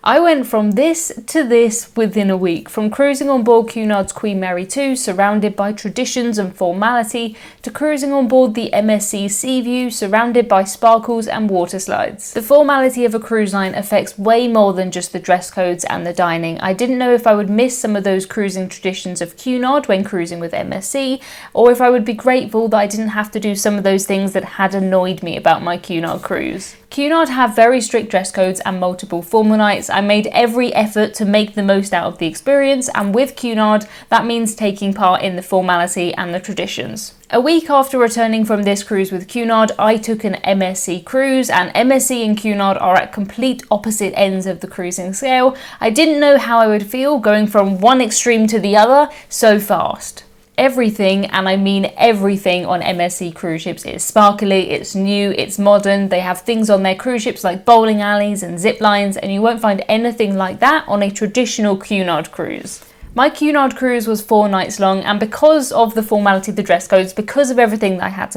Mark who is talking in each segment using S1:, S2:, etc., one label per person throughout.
S1: I went from this to this within a week, from cruising on board Cunard's Queen Mary 2 surrounded by traditions and formality, to cruising on board the MSC Seaview surrounded by sparkles and water slides. The formality of a cruise line affects way more than just the dress codes and the dining. I didn't know if I would miss some of those cruising traditions of Cunard when cruising with MSC, or if I would be grateful that I didn't have to do some of those things that had annoyed me about my Cunard cruise. Cunard have very strict dress codes and multiple formal nights. I made every effort to make the most out of the experience, and with Cunard, that means taking part in the formality and the traditions. A week after returning from this cruise with Cunard, I took an MSC cruise, and MSC and Cunard are at complete opposite ends of the cruising scale. I didn't know how I would feel going from one extreme to the other so fast. Everything, and I mean everything, on MSC cruise ships is sparkly, it's new, it's modern. They have things on their cruise ships like bowling alleys and zip lines, and you won't find anything like that on a traditional Cunard cruise. My Cunard cruise was 4 nights long, and because of the formality of the dress codes, because of everything that I had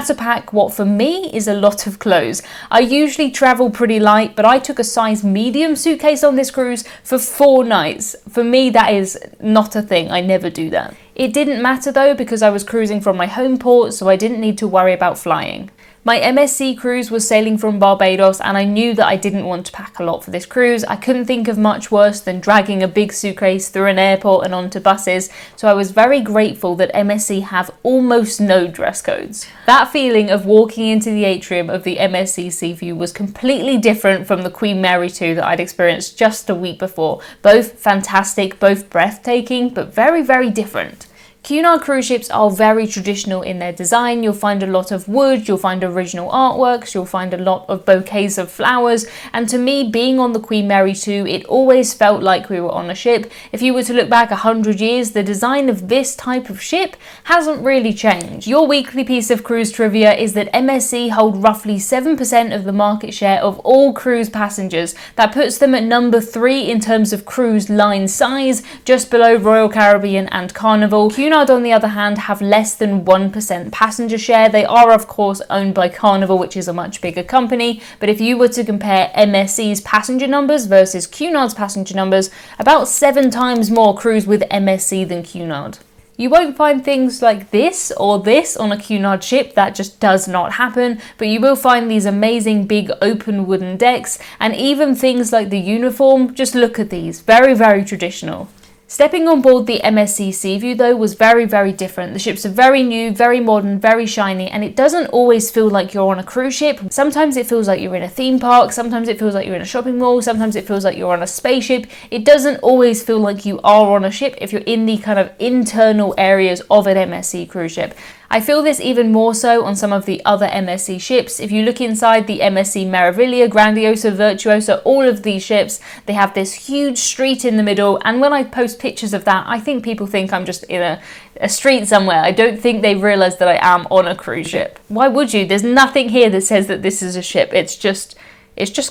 S1: to pack what for me is a lot of clothes. I usually travel pretty light, but I took a size medium suitcase on this cruise for 4 nights. For me, that is not a thing. I never do that. It didn't matter though, because I was cruising from my home port, so I didn't need to worry about flying. My MSC cruise was sailing from Barbados, and I knew that I didn't want to pack a lot for this cruise. I couldn't think of much worse than dragging a big suitcase through an airport and onto buses, so I was very grateful that MSC have almost no dress codes. That feeling of walking into the atrium of the MSC Seaview was completely different from the Queen Mary 2 that I'd experienced just a week before. Both fantastic, both breathtaking, but very, very different. Cunard cruise ships are very traditional in their design. You'll find a lot of wood, you'll find original artworks, you'll find a lot of bouquets of flowers, and to me, being on the Queen Mary 2, it always felt like we were on a ship. If you were to look back 100 years, the design of this type of ship hasn't really changed. Your weekly piece of cruise trivia is that MSC hold roughly 7% of the market share of all cruise passengers. That puts them at number 3 in terms of cruise line size, just below Royal Caribbean and Carnival. Cunard, on the other hand, have less than 1% passenger share. They are, of course, owned by Carnival, which is a much bigger company, but if you were to compare MSC's passenger numbers versus Cunard's passenger numbers, about 7 times more cruise with MSC than Cunard. You won't find things like this or this on a Cunard ship, that just does not happen, but you will find these amazing big open wooden decks, and even things like the uniform. Just look at these, very, very traditional. Stepping on board the MSC Seaview though was very, very different. The ships are very new, very modern, very shiny, and it doesn't always feel like you're on a cruise ship. Sometimes it feels like you're in a theme park, sometimes it feels like you're in a shopping mall, sometimes it feels like you're on a spaceship. It doesn't always feel like you are on a ship if you're in the kind of internal areas of an MSC cruise ship. I feel this even more so on some of the other MSC ships. If you look inside the MSC Meraviglia, Grandiosa, Virtuosa, all of these ships, they have this huge street in the middle, and when I post pictures of that, I think people think I'm just in a street somewhere. I don't think they realise that I am on a cruise ship. Why would you? There's nothing here that says that this is a ship. It's just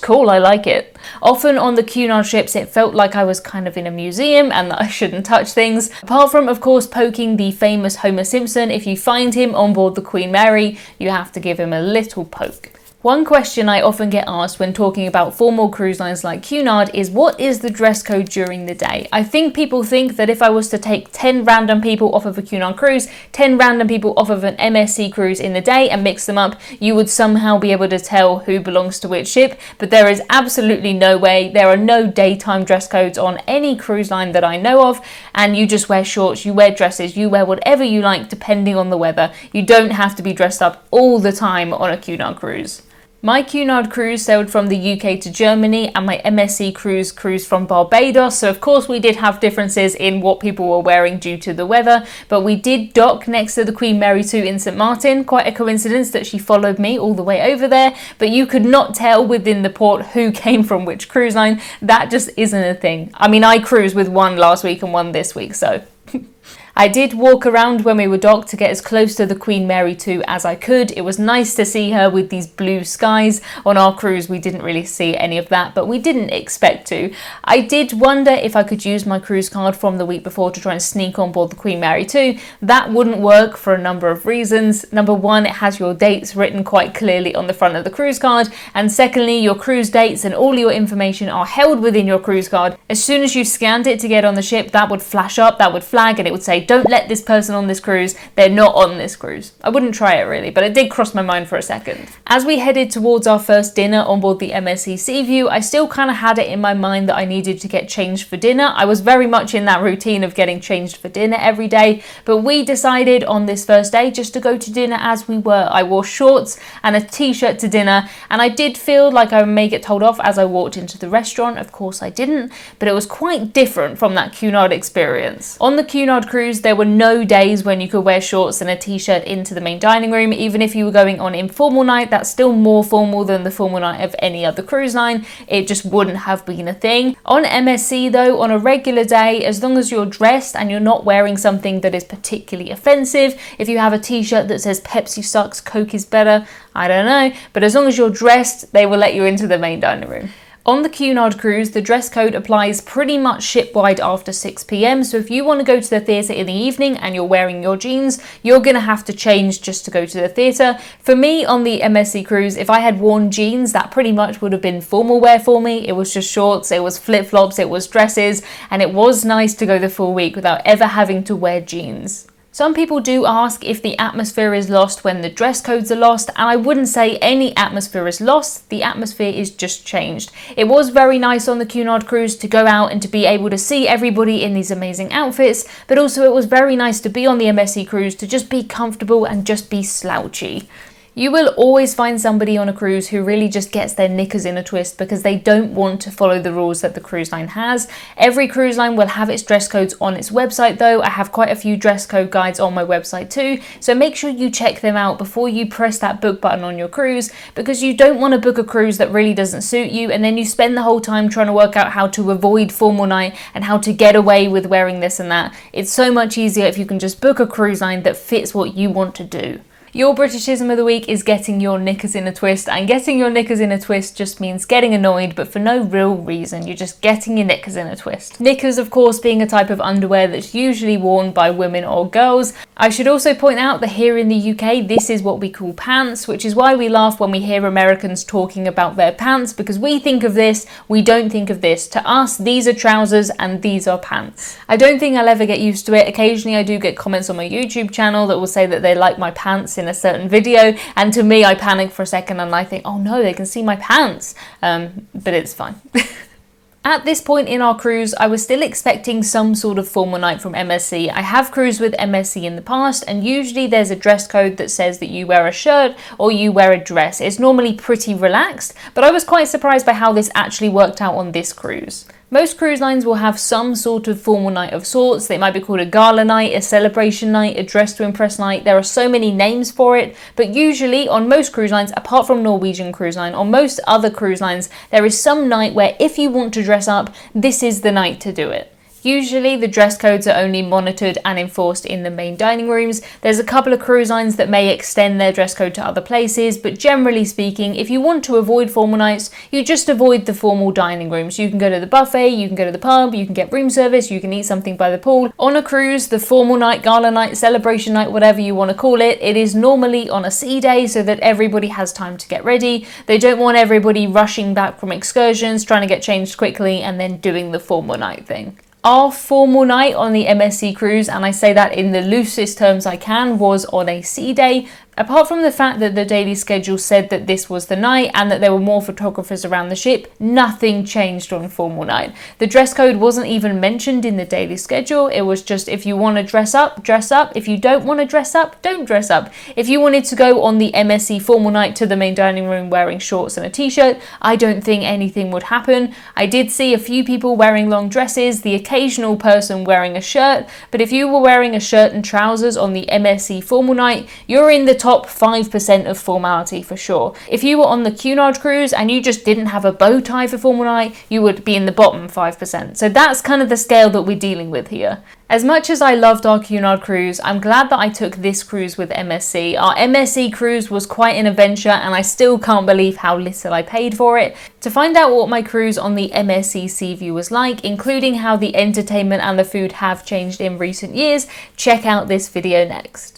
S1: cool, I like it. Often on the Cunard ships, it felt like I was kind of in a museum and that I shouldn't touch things. Apart from, of course, poking the famous Homer Simpson, if you find him on board the Queen Mary, you have to give him a little poke. One question I often get asked when talking about formal cruise lines like Cunard is, what is the dress code during the day? I think people think that if I was to take 10 random people off of a Cunard cruise, 10 random people off of an MSC cruise in the day and mix them up, you would somehow be able to tell who belongs to which ship, but there is absolutely no way. There are no daytime dress codes on any cruise line that I know of, and you just wear shorts, you wear dresses, you wear whatever you like depending on the weather. You don't have to be dressed up all the time on a Cunard cruise. My Cunard cruise sailed from the UK to Germany, and my MSC cruise cruised from Barbados, so of course we did have differences in what people were wearing due to the weather, but we did dock next to the Queen Mary 2 in St Martin. Quite a coincidence that she followed me all the way over there, but you could not tell within the port who came from which cruise line. That just isn't a thing. I mean, I cruised with one last week and one this week, so... I did walk around when we were docked to get as close to the Queen Mary 2 as I could. It was nice to see her with these blue skies. On our cruise we didn't really see any of that, but we didn't expect to. I did wonder if I could use my cruise card from the week before to try and sneak on board the Queen Mary 2. That wouldn't work for a number of reasons. Number one, it has your dates written quite clearly on the front of the cruise card, and secondly, your cruise dates and all your information are held within your cruise card. As soon as you scanned it to get on the ship, that would flash up, that would flag, and it would say, don't let this person on this cruise, they're not on this cruise. I wouldn't try it really, but it did cross my mind for a second. As we headed towards our first dinner on board the MSC Seaview, I still kind of had it in my mind that I needed to get changed for dinner. I was very much in that routine of getting changed for dinner every day, but we decided on this first day just to go to dinner as we were. I wore shorts and a t-shirt to dinner, and I did feel like I may get told off as I walked into the restaurant. Of course I didn't, but it was quite different from that Cunard experience. On the Cunard cruise, there were no days when you could wear shorts and a t-shirt into the main dining room. Even if you were going on informal night, that's still more formal than the formal night of any other cruise line. It just wouldn't have been a thing. On MSC though, on a regular day, as long as you're dressed and you're not wearing something that is particularly offensive, if you have a t-shirt that says Pepsi sucks, Coke is better, I don't know, but as long as you're dressed, they will let you into the main dining room. On the Cunard cruise, the dress code applies pretty much ship-wide after 6 p.m, so if you want to go to the theatre in the evening and you're wearing your jeans, you're going to have to change just to go to the theatre. For me, on the MSC cruise, if I had worn jeans, that pretty much would have been formal wear for me. It was just shorts, it was flip-flops, it was dresses, and it was nice to go the full week without ever having to wear jeans. Some people do ask if the atmosphere is lost when the dress codes are lost, and I wouldn't say any atmosphere is lost, the atmosphere is just changed. It was very nice on the Cunard cruise to go out and to be able to see everybody in these amazing outfits, but also it was very nice to be on the MSC cruise to just be comfortable and just be slouchy. You will always find somebody on a cruise who really just gets their knickers in a twist because they don't want to follow the rules that the cruise line has. Every cruise line will have its dress codes on its website though. I have quite a few dress code guides on my website too, so make sure you check them out before you press that book button on your cruise, because you don't want to book a cruise that really doesn't suit you and then you spend the whole time trying to work out how to avoid formal night and how to get away with wearing this and that. It's so much easier if you can just book a cruise line that fits what you want to do. Your Britishism of the week is getting your knickers in a twist, and getting your knickers in a twist just means getting annoyed, but for no real reason. You're just getting your knickers in a twist. Knickers, of course, being a type of underwear that's usually worn by women or girls. I should also point out that here in the UK, this is what we call pants, which is why we laugh when we hear Americans talking about their pants, because we think of this, we don't think of this. To us, these are trousers and these are pants. I don't think I'll ever get used to it. Occasionally I do get comments on my YouTube channel that will say that they like my pants in a certain video, and to me I panic for a second and I think, oh no, they can see my pants, but it's fine. At this point in our cruise, I was still expecting some sort of formal night from MSC. I have cruised with MSC in the past, and usually there's a dress code that says that you wear a shirt or you wear a dress. It's normally pretty relaxed, but I was quite surprised by how this actually worked out on this cruise. Most cruise lines will have some sort of formal night of sorts. They might be called a gala night, a celebration night, a dress to impress night. There are so many names for it, but usually on most cruise lines, apart from Norwegian Cruise Line, on most other cruise lines, there is some night where if you want to dress up, this is the night to do it. Usually the dress codes are only monitored and enforced in the main dining rooms. There's a couple of cruise lines that may extend their dress code to other places, but generally speaking, if you want to avoid formal nights, you just avoid the formal dining rooms. You can go to the buffet, you can go to the pub, you can get room service, you can eat something by the pool. On a cruise, the formal night, gala night, celebration night, whatever you want to call it, it is normally on a sea day so that everybody has time to get ready. They don't want everybody rushing back from excursions, trying to get changed quickly and then doing the formal night thing. Our formal night on the MSC cruise, and I say that in the loosest terms I can, was on a sea day. Apart from the fact that the daily schedule said that this was the night and that there were more photographers around the ship, nothing changed on formal night. The dress code wasn't even mentioned in the daily schedule. It was just, if you want to dress up, dress up. If you don't want to dress up, don't dress up. If you wanted to go on the MSC formal night to the main dining room wearing shorts and a t-shirt, I don't think anything would happen. I did see a few people wearing long dresses, the occasional person wearing a shirt, but if you were wearing a shirt and trousers on the MSC formal night, you're in the top top 5% of formality for sure. If you were on the Cunard cruise and you just didn't have a bow tie for formal night, you would be in the bottom 5%. So that's kind of the scale that we're dealing with here. As much as I loved our Cunard cruise, I'm glad that I took this cruise with MSC. Our MSC cruise was quite an adventure and I still can't believe how little I paid for it. To find out what my cruise on the MSC Seaview was like, including how the entertainment and the food have changed in recent years, check out this video next.